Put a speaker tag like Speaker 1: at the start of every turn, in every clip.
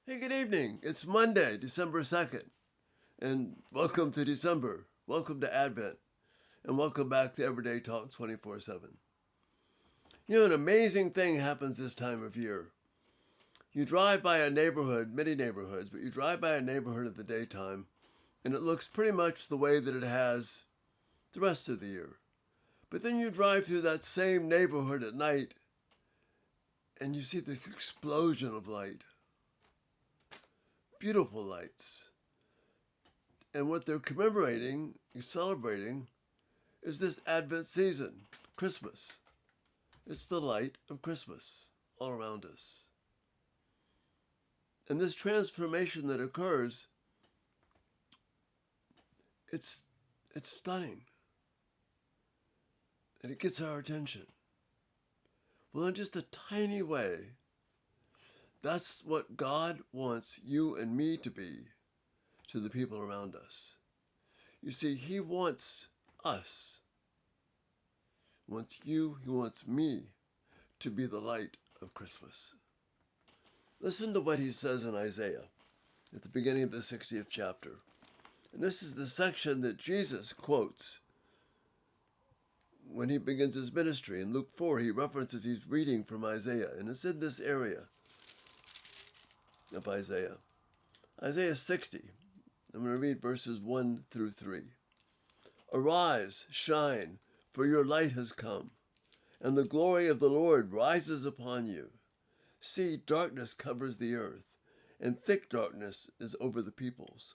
Speaker 1: Hey, good evening. It's Monday, December 2nd, and welcome to December. Welcome to Advent, and welcome back to Everyday Talk 24/7. You know, an amazing thing happens this time of year. You drive by a neighborhood, many neighborhoods, but you drive by a neighborhood at the daytime, and it looks pretty much the way that it has the rest of the year. But then you drive through that same neighborhood at night, and you see this explosion of light. Beautiful lights. And what they're commemorating, celebrating, is this Advent season, Christmas. It's the light of Christmas all around us. And this transformation that occurs, it's stunning. And it gets our attention. Well, in just a tiny way, that's what God wants you and me to be to the people around us. You see, He wants us, He wants you, He wants me to be the light of Christmas. Listen to what He says in Isaiah at the beginning of the 60th chapter. And this is the section that Jesus quotes when He begins His ministry. In Luke 4, He references, He's reading from Isaiah, and it's in this area of Isaiah. Isaiah 60, I'm going to read verses 1 through 3. Arise, shine, for your light has come, and the glory of the Lord rises upon you. See, darkness covers the earth, and thick darkness is over the peoples.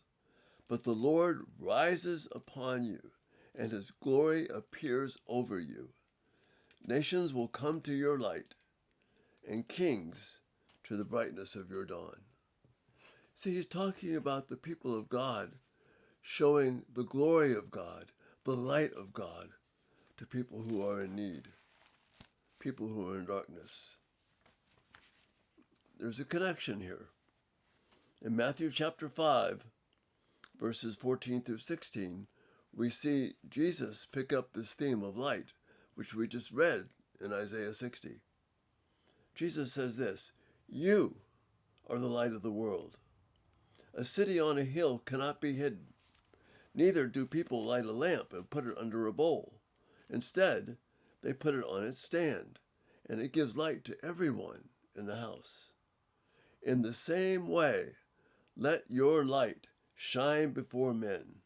Speaker 1: But the Lord rises upon you, and His glory appears over you. Nations will come to your light, and kings to the brightness of your dawn. See, He's talking about the people of God showing the glory of God, the light of God, to people who are in need, people who are in darkness. There's a connection here. In Matthew chapter 5, verses 14 through 16, we see Jesus pick up this theme of light, which we just read in Isaiah 60. Jesus says this, "You are the light of the world. A city on a hill cannot be hidden. Neither do people light a lamp and put it under a bowl. Instead, they put it on its stand, and it gives light to everyone in the house. In the same way, let your light shine before men,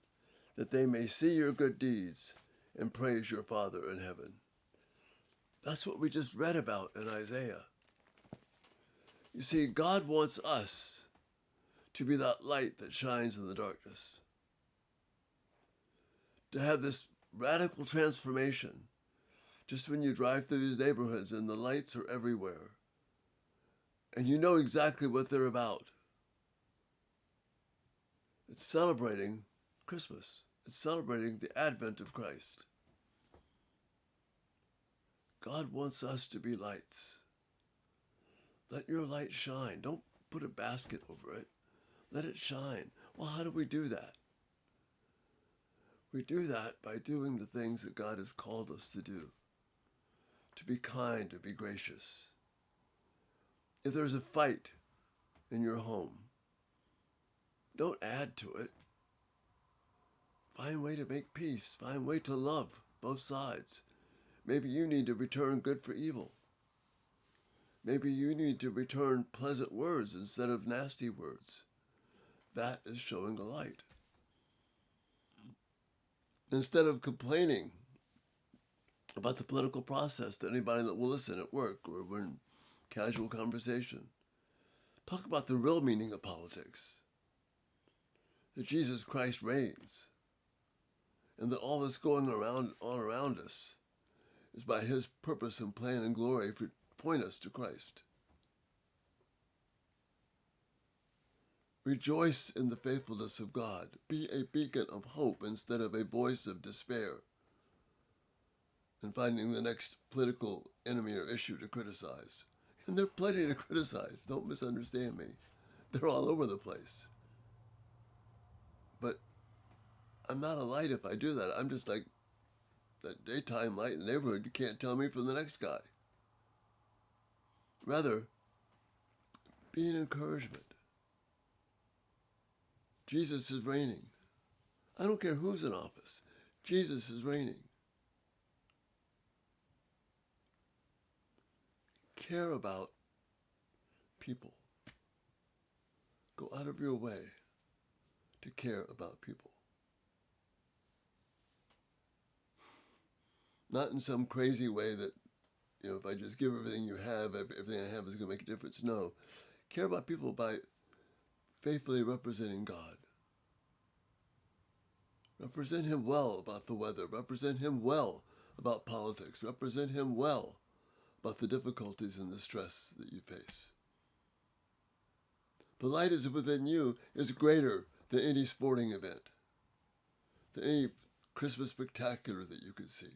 Speaker 1: that they may see your good deeds and praise your Father in heaven." That's what we just read about in Isaiah. You see, God wants us to be that light that shines in the darkness, to have this radical transformation just when you drive through these neighborhoods and the lights are everywhere, and you know exactly what they're about. It's celebrating Christmas. It's celebrating the advent of Christ. God wants us to be lights. Let your light shine. Don't put a basket over it. Let it shine. Well, how do we do that? We do that by doing the things that God has called us to do. To be kind, to be gracious. If there's a fight in your home, don't add to it. Find a way to make peace. Find a way to love both sides. Maybe you need to return good for evil. Maybe you need to return pleasant words instead of nasty words. That is showing a light. Instead of complaining about the political process to anybody that will listen at work or in casual conversation, talk about the real meaning of politics. That Jesus Christ reigns, and that all that's going all around us is by His purpose and plan and glory to point us to Christ. Rejoice in the faithfulness of God. Be a beacon of hope instead of a voice of despair and finding the next political enemy or issue to criticize. And there are plenty to criticize. Don't misunderstand me. They're all over the place. But I'm not a light if I do that. I'm just like that daytime light in the neighborhood. You can't tell me from the next guy. Rather, be an encouragement. Jesus is reigning. I don't care who's in office. Jesus is reigning. Care about people. Go out of your way to care about people. Not in some crazy way that, if I just give everything you have, everything I have is going to make a difference. No. Care about people by faithfully representing God. Represent him well about the weather. Represent him well about politics. Represent him well about the difficulties and the stress that you face. The light is within you is greater than any sporting event, than any Christmas spectacular that you could see.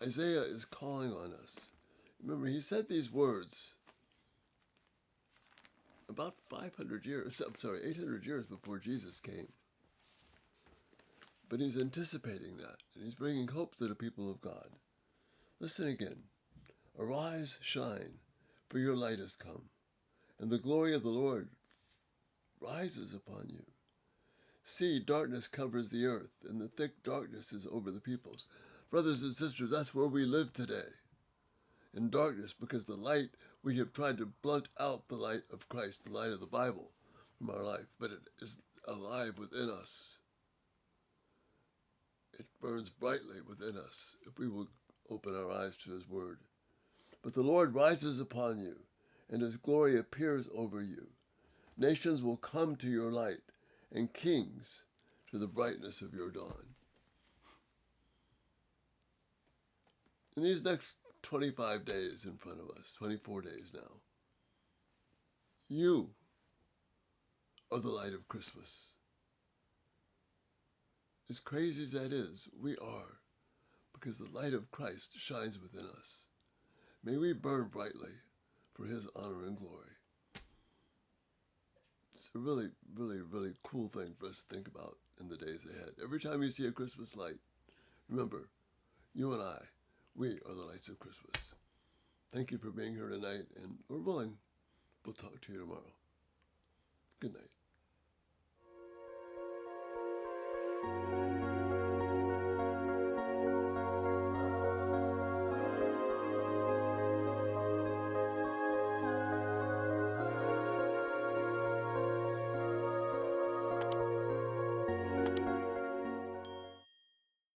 Speaker 1: Isaiah is calling on us. Remember, he said these words about 800 years before Jesus came. But he's anticipating that, and he's bringing hope to the people of God. Listen again. Arise, shine, for your light has come, and the glory of the Lord rises upon you. See, darkness covers the earth, and the thick darkness is over the peoples. Brothers and sisters, that's where we live today, in darkness, because the light, we have tried to blunt out the light of Christ, the light of the Bible from our life, but it is alive within us. It burns brightly within us if we will open our eyes to his word. But the Lord rises upon you, and his glory appears over you. Nations will come to your light, and kings to the brightness of your dawn. In these next 25 days in front of us, 24 days now, you are the light of Christmas. As crazy as that is, we are, because the light of Christ shines within us. May we burn brightly for his honor and glory. It's a really, really, really cool thing for us to think about in the days ahead. Every time you see a Christmas light, remember, you and I, we are the lights of Christmas. Thank you for being here tonight, and Lord willing, we'll talk to you tomorrow. Good night.